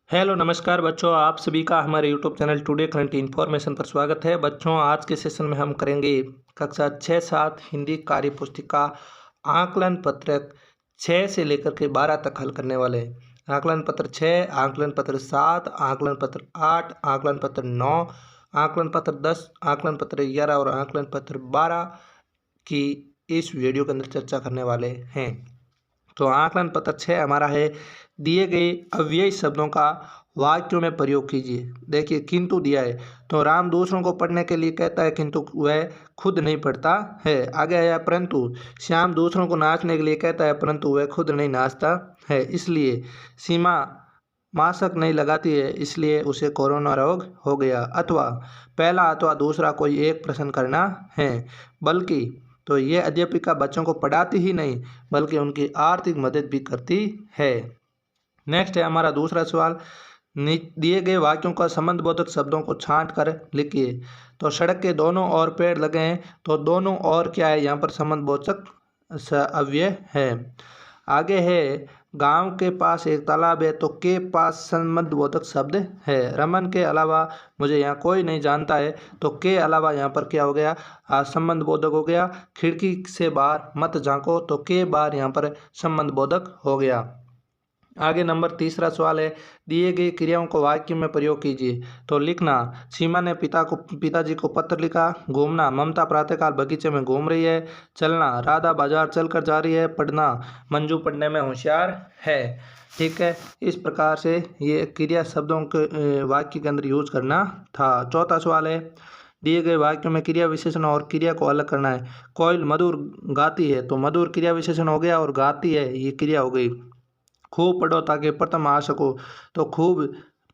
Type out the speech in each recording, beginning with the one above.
Hello नमस्कार बच्चों, आप सभी का हमारे YouTube channel today current information पर स्वागत है। बच्चों, आज के सेशन में हम करेंगे कक्षा 6-7 हिंदी कार्य पुस्तिका आकलन पत्रक 6 से लेकर के 12 तक हल करने वाले हैं। आकलन पत्र 6, आकलन पत्र 7, आकलन पत्र 8, आकलन पत्र 9, आकलन पत्र 10, आकलन पत्र 11 और आकलन पत्र 12 की इस वीडियो के अंदर चर्चा करने वाले हैं। तो आकलन पत्र 6 हमारा है, दिए गए अव्ययी शब्दों का वाक्यों में प्रयोग कीजिए। देखिए, किंतु दिया है तो राम दूसरों को पढ़ने के लिए कहता है किंतु वह खुद नहीं पढ़ता है। आगे आया परंतु श्याम दूसरों को नाचने के लिए कहता है परंतु वह खुद नहीं नाचता है। इसलिए सीमा मास्क नहीं लगाती है, इसलिए उसे कोरोना रोग हो गया। अथवा पहला अथवा दूसरा कोई एक प्रश्न करना है, बल्कि तो ये अध्यापिका बच्चों को पढ़ाती ही नहीं बल्कि उनकी आर्थिक मदद भी करती है। नेक्स्ट है हमारा दूसरा सवाल, दिए गए वाक्यों का संबंधबोधक शब्दों को छांट कर लिखिए। तो सड़क के दोनों ओर पेड़ लगे हैं, तो दोनों ओर क्या है, यहाँ पर संबंधबोधक अव्यय है। आगे है, गांव के पास एक तालाब है, तो के पास संबंधबोधक शब्द है। रमन के अलावा मुझे यहाँ कोई नहीं जानता है, तो के अलावा यहाँ पर क्या हो गया, संबंधबोधक हो गया। खिड़की से बाहर मत झांको, तो के बाहर यहाँ पर संबंधबोधक हो गया। आगे नंबर तीसरा सवाल है, दिए गए क्रियाओं को वाक्य में प्रयोग कीजिए। तो लिखना, सीमा ने पिताजी को पत्र लिखा। घूमना, ममता प्रातःकाल बगीचे में घूम रही है। चलना, राधा बाजार चलकर जा रही है। पढ़ना, मंजू पढ़ने में होशियार है। ठीक है, इस प्रकार से ये क्रिया शब्दों के वाक्य के अंदर यूज करना था। चौथा सवाल है, दिए गए वाक्यों में क्रिया विशेषण और क्रिया को अलग करना है। कोयल मधुर गाती है, तो मधुर क्रिया विशेषण हो गया और गाती है ये क्रिया हो गई। खूब पढ़ो ताकि प्रथम आ सको, तो खूब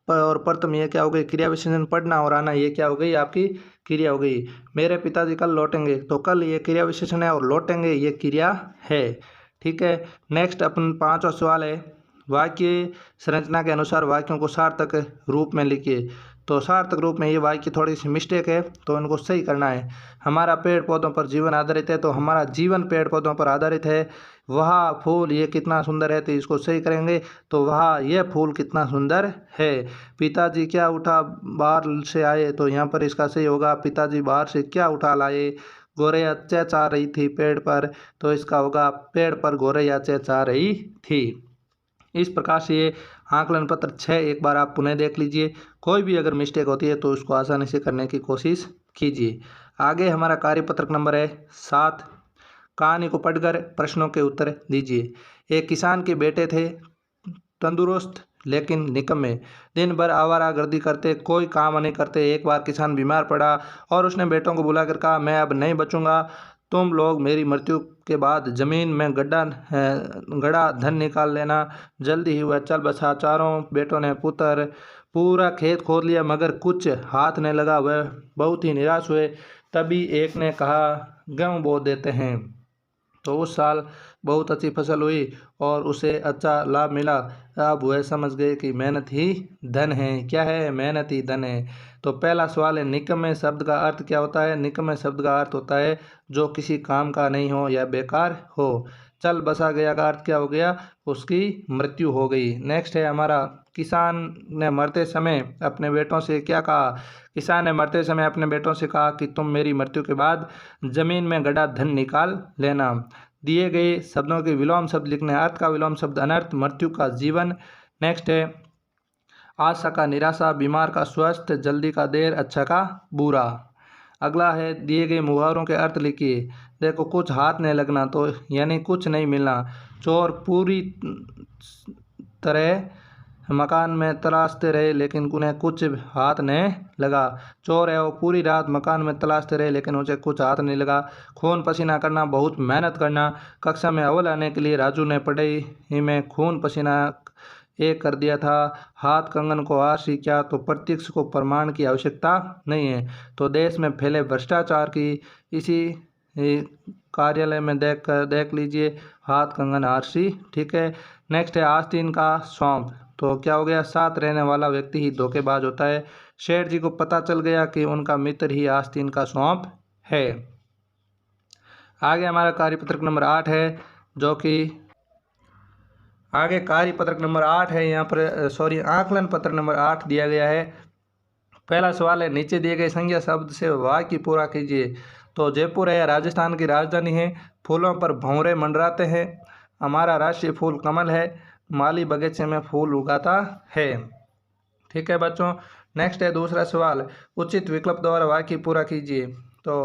और प्रथम ये क्या हो गई, क्रिया विशेषण। पढ़ना और आना ये क्या हो गई, आपकी क्रिया हो गई। मेरे पिताजी कल लौटेंगे, तो कल ये क्रिया विशेषण है और लौटेंगे ये क्रिया है। ठीक है, नेक्स्ट अपन पांचवा सवाल है, वाक्य संरचना के अनुसार वाक्यों को सार्थक रूप में लिखिए। तो सार्थक रूप में ये वाक्य थोड़ी सी मिस्टेक है, तो इनको सही करना है। हमारा पेड़ पौधों पर जीवन आधारित है, तो हमारा जीवन पेड़ पौधों पर आधारित है। वह फूल ये कितना सुंदर है, तो इसको सही करेंगे, तो वह यह फूल कितना सुंदर है। पिताजी क्या उठा बाहर से आए, तो यहाँ पर इसका सही होगा, पिताजी बाहर से क्या उठा लाए। गौरैया चहचहा रही थी पेड़ पर, तो इसका होगा, पेड़ पर गौरैया चहचहा रही थी। इस प्रकार से ये आकलन पत्र 6 एक बार आप पुनः देख लीजिए। कोई भी अगर मिस्टेक होती है तो उसको आसानी से करने की कोशिश कीजिए। आगे हमारा कार्यपत्रक नंबर है 7, कहानी को पढ़कर प्रश्नों के उत्तर दीजिए। एक किसान के बेटे थे, तंदुरुस्त लेकिन निकम्मे, दिन भर आवारागर्दी करते, कोई काम नहीं करते। एक बार किसान बीमार पड़ा और उसने बेटों को बुलाकर कहा, मैं अब नहीं बचूंगा, तुम लोग मेरी मृत्यु के बाद जमीन में गड़ा धन निकाल लेना। जल्दी ही वह चल बसा। चारों बेटों ने पुत्र पूरा खेत खोद लिया मगर कुछ हाथ नहीं लगा। वह बहुत ही निराश हुए। तभी एक ने कहा, गेहूँ बो देते हैं। तो उस साल बहुत अच्छी फसल हुई और उसे अच्छा लाभ मिला। अब वह समझ गए कि मेहनत ही धन है। क्या है, मेहनत ही धन है। तो पहला सवाल है, निकम्मे शब्द का अर्थ क्या होता है। निकम्मे शब्द का अर्थ होता है जो किसी काम का नहीं हो या बेकार हो। चल बसा गया का अर्थ क्या हो गया, उसकी मृत्यु हो गई। नेक्स्ट है हमारा, किसान ने मरते समय अपने बेटों से क्या कहा। किसान ने मरते समय अपने बेटों से कहा कि तुम मेरी मृत्यु के बाद जमीन में गड़ा धन निकाल लेना। दिए गए शब्दों के विलोम शब्द लिखने। अर्थ का विलोम शब्द अनर्थ, मृत्यु का जीवन। नेक्स्ट है, आशा का निराशा, बीमार का स्वस्थ, जल्दी का देर, अच्छा का बुरा। अगला है, दिए गए मुहावरों के अर्थ लिखिए। देखो, कुछ हाथ नहीं लगना, तो यानी कुछ नहीं मिलना। चोर पूरी तरह मकान में तलाशते रहे लेकिन उन्हें कुछ हाथ नहीं लगा। चोर है वो पूरी रात मकान में तलाशते रहे लेकिन उसे कुछ हाथ नहीं लगा। खून पसीना करना, बहुत मेहनत करना। कक्षा में अव्वल आने के लिए राजू ने पढ़ाई में खून पसीना एक कर दिया था। हाथ कंगन को आरसी क्या, तो प्रत्यक्ष को प्रमाण की आवश्यकता नहीं है। तो देश में फैले भ्रष्टाचार की इसी कार्यालय में देख लीजिए, हाथ कंगन आरसी। ठीक है, नेक्स्ट है, आस्तीन का सौंप। तो क्या हो गया, साथ रहने वाला व्यक्ति ही धोखेबाज होता है। शेठ जी को पता चल गया कि उनका मित्र ही आस्तीन का सौंप है। आगे हमारा कार्यपत्रक नंबर 8 है, जो कि आगे कार्यपत्रक नंबर 8 है, यहाँ पर आकलन पत्र नंबर 8 दिया गया है। पहला सवाल है, नीचे दिए गए संज्ञा शब्द से वाक्य पूरा कीजिए। तो जयपुर है राजस्थान की राजधानी है, फूलों पर भंवरे मंडराते हैं, हमारा राष्ट्रीय फूल कमल है, माली बगीचे में फूल उगाता है। ठीक है बच्चों। नेक्स्ट है दूसरा सवाल, उचित विकल्प द्वारा वाक्य पूरा कीजिए। तो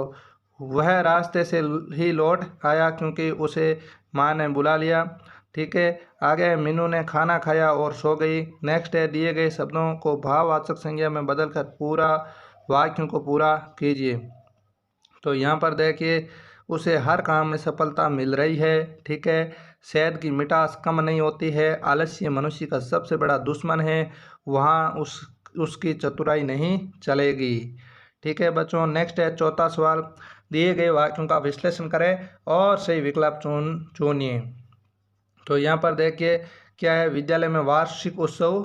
वह रास्ते से ही लौट आया क्योंकि उसे माँ ने बुला लिया। ठीक है। आगे मीनू ने खाना खाया और सो गई। नेक्स्ट है, दिए गए शब्दों को भाववाचक संज्ञा में बदलकर पूरा वाक्यों को पूरा कीजिए। तो यहाँ पर देखिए, उसे हर काम में सफलता मिल रही है। ठीक है। शहद की मिठास कम नहीं होती है, आलस्य मनुष्य का सबसे बड़ा दुश्मन है, वहाँ उसकी चतुराई नहीं चलेगी। ठीक है बच्चों। नेक्स्ट है चौथा सवाल, दिए गए वाक्यों का विश्लेषण करें और सही विकल्प चुनिए। तो यहाँ पर देखिए क्या है, विद्यालय में वार्षिक उत्सव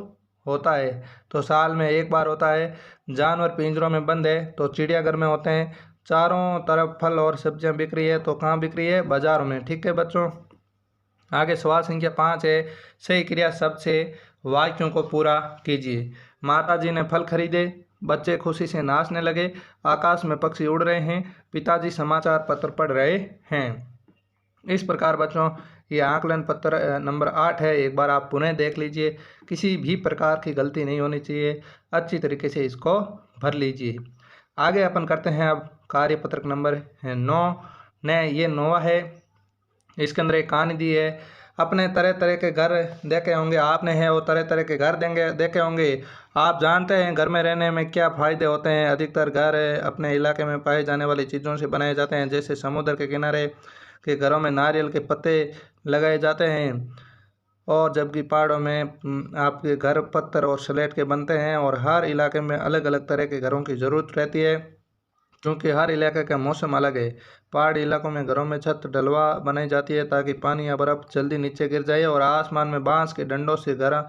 होता है, तो साल में एक बार होता है। जानवर पिंजरों में बंद है, तो चिड़ियाघर में होते हैं। चारों तरफ फल और सब्जियां बिक रही है, तो कहाँ बिक रही है? बाजारों में। ठीक है बच्चों। आगे सवाल संख्या 5 है, सही क्रिया शब्द से वाक्यों को पूरा कीजिए। माताजी ने फल खरीदे, बच्चे खुशी से नाचने लगे, आकाश में पक्षी उड़ रहे हैं, पिताजी समाचार पत्र पढ़ रहे हैं। इस प्रकार बच्चों ये आकलन पत्र नंबर 8 है, एक बार आप पुनः देख लीजिए, किसी भी प्रकार की गलती नहीं होनी चाहिए, अच्छी तरीके से इसको भर लीजिए। आगे अपन करते हैं अब कार्यपत्रक नंबर 9 ने, ये 9वां है। इसके अंदर एक कहानी दी है। अपने तरह तरह के घर देखे होंगे आपने, है वो तरह तरह के घर देखे होंगे। आप जानते हैं घर में रहने में क्या फ़ायदे होते हैं। अधिकतर घर अपने इलाके में पाए जाने वाली चीज़ों से बनाए जाते हैं, जैसे समुद्र के किनारे के घरों में नारियल के पत्ते लगाए जाते हैं, और जबकि पहाड़ों में आपके घर पत्थर और स्लेट के बनते हैं। और हर इलाके में अलग अलग तरह के घरों की ज़रूरत रहती है, क्योंकि हर इलाके का मौसम अलग है। पहाड़ी इलाकों में घरों में छत ढलवा बनाई जाती है ताकि पानी या बर्फ़ जल्दी नीचे गिर जाए, और आसमान में बांस के डंडों से घर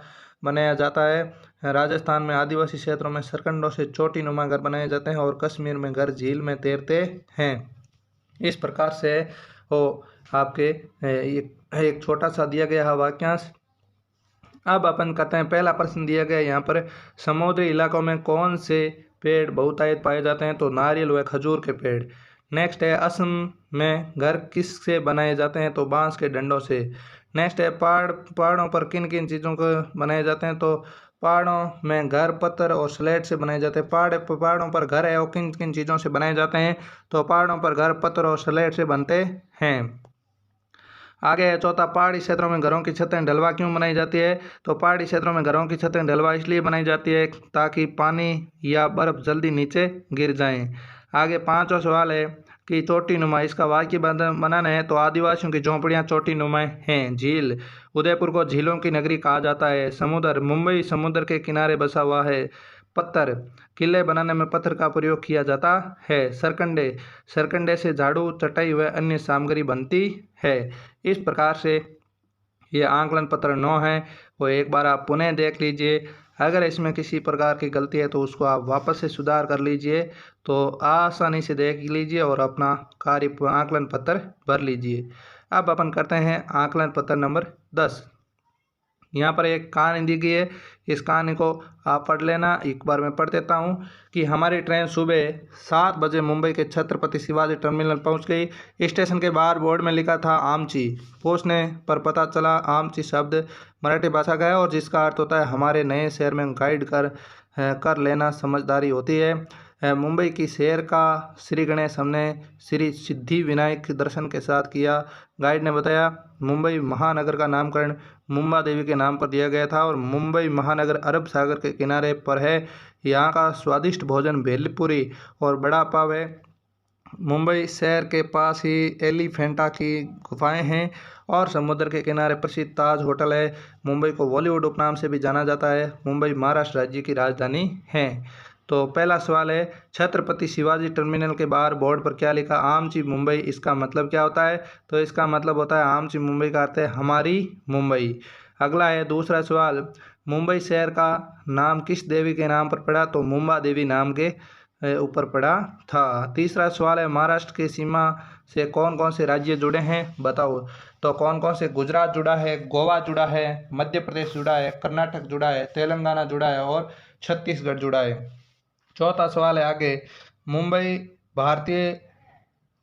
बनाया जाता है। राजस्थान में आदिवासी क्षेत्रों में सरकंडों से चोटी नुमा घर बनाए जाते हैं, और कश्मीर में घर झील में तैरते हैं। इस प्रकार से वो आपके एक छोटा सा दिया गया है वाक्यांश। अब अपन करते हैं पहला प्रश्न दिया गया यहाँ पर, समुद्री इलाकों में कौन से पेड़ बहुतायत पाए जाते हैं? तो नारियल व खजूर के पेड़। नेक्स्ट है, असम में घर किस से बनाए जाते हैं? तो बांस के डंडों से। नेक्स्ट है, पहाड़ों पर किन किन चीज़ों को बनाए जाते हैं? तो पहाड़ों में घर पत्थर और स्लेट से बनाए जाते हैं। पहाड़ों पर घर है वो किन किन चीज़ों से बनाए जाते हैं? तो पहाड़ों पर घर पत्थर और स्लेट से बनते हैं। आगे है चौथा, पहाड़ी क्षेत्रों में घरों की छतें ढलवा क्यों बनाई जाती है? तो पहाड़ी क्षेत्रों में घरों की छतें ढलवा इसलिए बनाई जाती है ताकि पानी या बर्फ जल्दी नीचे गिर जाएं। आगे पांचवा सवाल है कि चोटी नुमा, इसका वाक्य बनाना है। तो आदिवासियों की झोंपड़ियां चोटी नुमा हैं। झील, उदयपुर को झीलों की नगरी कहा जाता है। समुद्र, मुंबई समुद्र के किनारे बसा हुआ है। पत्थर, किले बनाने में पत्थर का प्रयोग किया जाता है। सरकंडे से झाड़ू, चटाई व अन्य सामग्री बनती है। इस प्रकार से ये आकलन पत्र 9 है, वो एक बार आप पुनः देख लीजिए। अगर इसमें किसी प्रकार की गलती है तो उसको आप वापस से सुधार कर लीजिए, तो आसानी से देख लीजिए और अपना आकलन पत्र भर लीजिए। अब अपन करते हैं आकलन पत्र नंबर 10। यहाँ पर एक कहानी दी गई है, इस कहानी को आप पढ़ लेना। एक बार मैं पढ़ देता हूँ कि हमारी ट्रेन सुबह 7 बजे मुंबई के छत्रपति शिवाजी टर्मिनल पहुँच गई। स्टेशन के बाहर बोर्ड में लिखा था आमची। पूछने पर पता चला आमची शब्द मराठी भाषा का है, और जिसका अर्थ होता है हमारे नए शहर में गाइड कर लेना समझदारी होती है। मुंबई की शहर का श्री गणेश हमने श्री सिद्धि विनायक दर्शन के साथ किया। गाइड ने बताया मुंबई महानगर का नामकरण मुंबा देवी के नाम पर दिया गया था, और मुंबई महानगर अरब सागर के किनारे पर है। यहाँ का स्वादिष्ट भोजन भेलपुरी और बड़ा पाव है। मुंबई शहर के पास ही एलिफेंटा की गुफाएं हैं, और समुद्र के किनारे प्रसिद्ध ताज होटल है। मुंबई को बॉलीवुड उपनाम से भी जाना जाता है। मुंबई महाराष्ट्र राज्य की राजधानी है। तो पहला सवाल है, छत्रपति शिवाजी टर्मिनल के बाहर बोर्ड पर क्या लिखा? आमची मुंबई। इसका मतलब क्या होता है? तो इसका मतलब होता है आमची मुंबई का अर्थ है हमारी मुंबई। अगला है दूसरा सवाल, मुंबई शहर का नाम किस देवी के नाम पर पड़ा? तो मुंबा देवी नाम के ऊपर पड़ा था। तीसरा सवाल है, महाराष्ट्र की सीमा से कौन कौन से राज्य जुड़े हैं, बताओ। तो कौन कौन से, गुजरात जुड़ा है, गोवा जुड़ा है, मध्य प्रदेश जुड़ा है, कर्नाटक जुड़ा है, तेलंगाना जुड़ा है और छत्तीसगढ़ जुड़ा है। चौथा सवाल है आगे, मुंबई भारतीय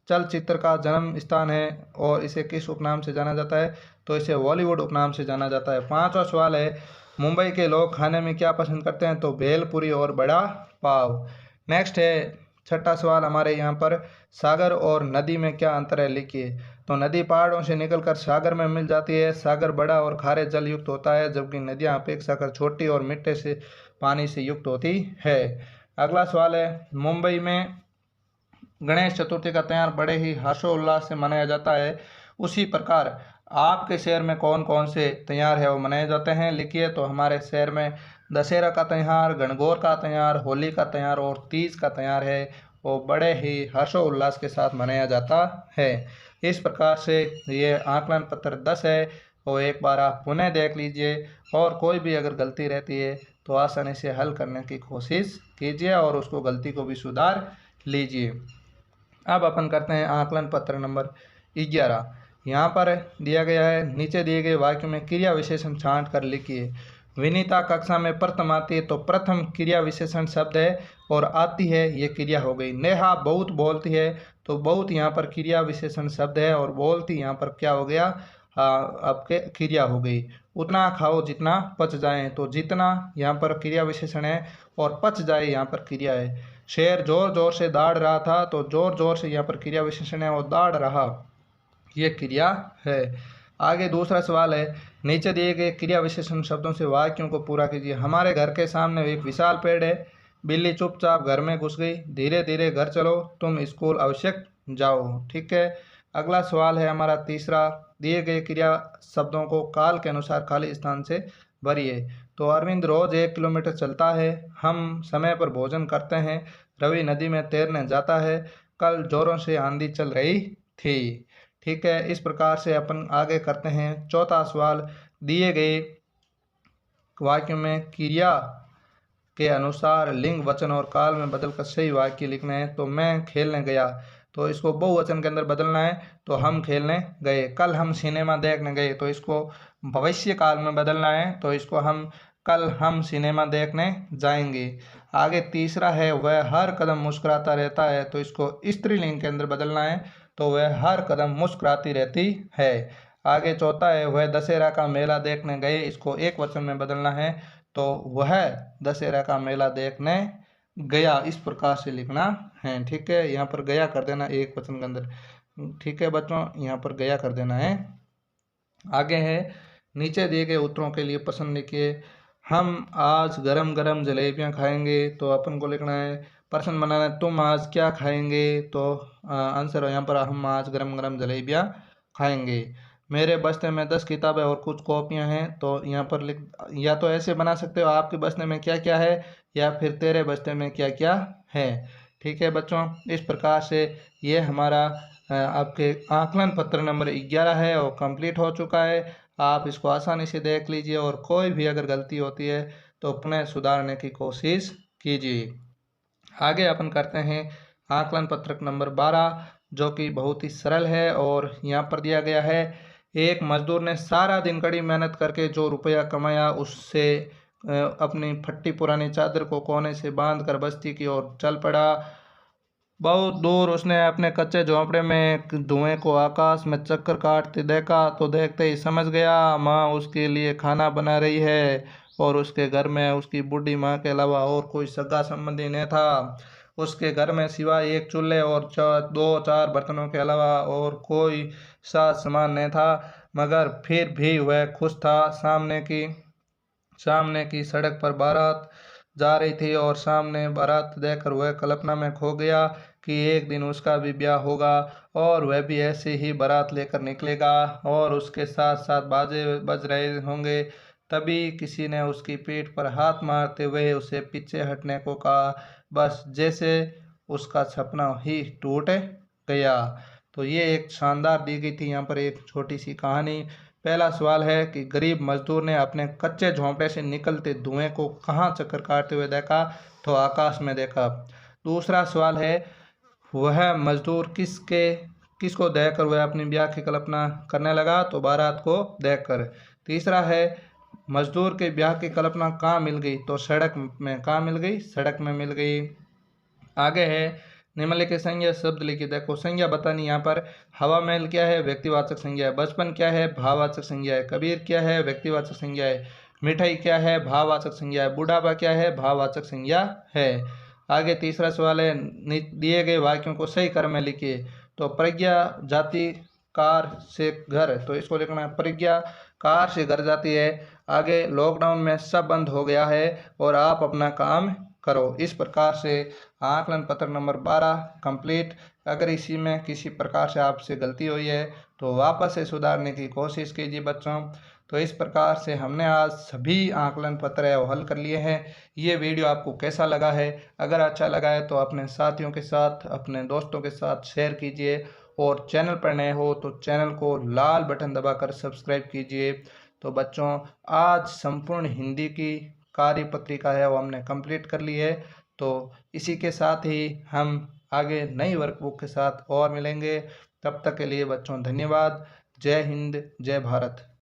चलचित्र का जन्म स्थान है और इसे किस उपनाम से जाना जाता है, तो इसे बॉलीवुड उपनाम से जाना जाता है। पांचवा सवाल है, मुंबई के लोग खाने में क्या पसंद करते हैं, तो भेलपुरी और बड़ा पाव। नेक्स्ट है छठा सवाल हमारे यहाँ पर, सागर और नदी में क्या अंतर है, लिखिए। तो नदी पहाड़ों से निकलकर सागर में मिल जाती है। सागर बड़ा और खारे जल युक्त होता है, जबकि नदियाँ अपेक्षाकृत छोटी और मीठे से पानी से युक्त होती है। अगला सवाल है, मुंबई में गणेश चतुर्थी का त्यौहार बड़े ही हर्षोल्लास से मनाया जाता है। उसी प्रकार आपके शहर में कौन कौन से त्यौहार है वो मनाए जाते हैं, लिखिए। तो हमारे शहर में दशहरा का त्यौहार, गणगौर का त्यौहार, होली का त्यौहार और तीज का त्यौहार है, वो बड़े ही हर्षोल्लास के साथ मनाया जाता है। इस प्रकार से ये आकलन पत्र 10 है, वो एक बार आप पुनः देख लीजिए और कोई भी अगर गलती रहती है तो आसानी से हल करने की कोशिश कीजिए और उसको गलती को भी सुधार लीजिए। अब अपन करते हैं आकलन पत्र नंबर 11। यहाँ पर दिया गया है, नीचे दिए गए वाक्य में क्रिया विशेषण छांट कर लिखिए। विनीता कक्षा में प्रथम आती है, तो प्रथम क्रिया विशेषण शब्द है और आती है ये क्रिया हो गई। नेहा बहुत बोलती है, तो बहुत यहाँ पर क्रिया विशेषण शब्द है और बोलती यहाँ पर क्या हो गया, आपके क्रिया हो गई। उतना खाओ जितना पच जाए, तो जितना यहाँ पर क्रिया विशेषण है और पच जाए यहाँ पर क्रिया है। शेर जोर जोर से दौड़ रहा था, तो जोर जोर से यहाँ पर क्रिया विशेषण है और दौड़ रहा ये क्रिया है। आगे दूसरा सवाल है, नीचे दिए गए क्रिया विशेषण शब्दों से वाक्यों को पूरा कीजिए। हमारे घर के सामने एक विशाल पेड़ है, बिल्ली चुपचाप घर में घुस गई, धीरे धीरे घर चलो, तुम स्कूल अवश्य जाओ। ठीक है। अगला सवाल है हमारा तीसरा, दिए गए क्रिया शब्दों को काल के अनुसार खाली स्थान से भरिए। तो अरविंद रोज 1 किलोमीटर चलता है, हम समय पर भोजन करते हैं, रवि नदी में तैरने जाता है, कल जोरों से आंधी चल रही थी। ठीक है। इस प्रकार से अपन आगे करते हैं चौथा सवाल, दिए गए वाक्य में क्रिया के अनुसार लिंग, वचन और काल में बदलकर सही वाक्य लिखना है। तो मैं खेलने गया, तो इसको बहुवचन के अंदर बदलना है, तो हम खेलने गए। कल हम सिनेमा देखने गए, तो इसको भविष्य काल में बदलना है, तो इसको हम कल हम सिनेमा देखने जाएंगे। आगे तीसरा है, वह हर कदम मुस्कुराता रहता है, तो इसको स्त्रीलिंग के अंदर बदलना है, तो वह हर कदम मुस्कुराती रहती है। आगे चौथा है, वह दशहरा का मेला देखने गए, इसको एक वचन में बदलना है, तो वह दशहरा का मेला देखने गया, इस प्रकार से लिखना है। ठीक है। यहाँ पर गया कर देना एक वचन के अंदर। ठीक है बच्चों, यहाँ पर गया कर देना है। आगे है, नीचे दिए गए उत्तरों के लिए प्रश्न लिखिए। हम आज गरम गरम जलेबियाँ खाएंगे, तो अपन को लिखना है, प्रश्न बनाना है, तुम आज क्या खाएंगे, तो आंसर यहाँ पर हम आज गरम गरम जलेबियाँ खाएंगे। मेरे बस्ते में 10 किताबें और कुछ कॉपियाँ हैं, तो यहाँ पर लिख, या तो ऐसे बना सकते हो, आपके बस्ते में क्या क्या है, या फिर तेरे बस्ते में क्या क्या है। ठीक है बच्चों, इस प्रकार से ये हमारा आपके आकलन पत्र नंबर 11 है और कंप्लीट हो चुका है। आप इसको आसानी से देख लीजिए और कोई भी अगर गलती होती है तो पुनः सुधारने की कोशिश कीजिए। आगे अपन करते हैं आकलन पत्रक नंबर 12, जो कि बहुत ही सरल है और यहाँ पर दिया गया है, एक मजदूर ने सारा दिन कड़ी मेहनत करके जो रुपया कमाया, उससे अपनी फटी पुरानी चादर को कोने से बांधकर बस्ती की ओर चल पड़ा। बहुत दूर उसने अपने कच्चे झोंपड़े में धुएं को आकाश में चक्कर काटते देखा, तो देखते ही समझ गया माँ उसके लिए खाना बना रही है और उसके घर में उसकी बूढ़ी माँ के अलावा और कोई सगा संबंधी नहीं था। उसके घर में सिवाय एक चूल्हे और 2-4 बर्तनों के अलावा और कोई साज सामान नहीं था, मगर फिर भी वह खुश था। सामने की सड़क पर बारात जा रही थी और सामने बारात देखकर वह कल्पना में खो गया कि एक दिन उसका भी ब्याह होगा और वह भी ऐसे ही बारात लेकर निकलेगा और उसके साथ साथ बाजे बज रहे होंगे। तभी किसी ने उसकी पीठ पर हाथ मारते हुए उसे पीछे हटने को कहा, बस जैसे उसका सपना ही टूट गया। तो ये एक शानदार दी गई थी यहाँ पर एक छोटी सी कहानी। पहला सवाल है कि गरीब मजदूर ने अपने कच्चे झोंपड़े से निकलते धुएं को कहाँ चक्कर काटते हुए देखा, तो आकाश में देखा। दूसरा सवाल है, वह मजदूर किसको देखकर वह अपनी ब्याह की कल्पना करने लगा, तो बारात को देखकर। तीसरा है, मजदूर के ब्याह की कल्पना कहाँ मिल गई, तो सड़क में। कहाँ मिल गई, सड़क में मिल गई। आगे है, निम्नलिखित संज्ञा शब्द लिखिए। देखो संज्ञा बतानी यहाँ पर, हवा महल क्या है, व्यक्तिवाचक संज्ञा है। बचपन क्या है, भाववाचक संज्ञा है। कबीर क्या है, व्यक्तिवाचक संज्ञा है। मिठाई क्या है, भाववाचक संज्ञा है। बुढ़ापा क्या है, भाववाचक संज्ञा है। आगे तीसरा सवाल है, दिए गए वाक्यों को सही क्रम में लिखिए। तो प्रज्ञा जाति कार से घर, तो इसको लिखना है प्रज्ञा कार से घर जाती है। आगे लॉकडाउन में सब बंद हो गया है और आप अपना काम करो। इस प्रकार से आकलन पत्र नंबर 12 कंप्लीट। अगर इसी में किसी प्रकार से आपसे गलती हुई है तो वापस से सुधारने की कोशिश कीजिए बच्चों। तो इस प्रकार से हमने आज सभी आकलन पत्र है वो हल कर लिए हैं। ये वीडियो आपको कैसा लगा है, अगर अच्छा लगा है तो अपने साथियों के साथ, अपने दोस्तों के साथ शेयर कीजिए, और चैनल पर नए हो तो चैनल को लाल बटन दबाकर सब्सक्राइब कीजिए। तो बच्चों, आज संपूर्ण हिंदी की कार्य पत्रिका है वो हमने कंप्लीट कर ली है। तो इसी के साथ ही हम आगे नई वर्कबुक के साथ और मिलेंगे। तब तक के लिए बच्चों धन्यवाद। जय हिंद, जय भारत।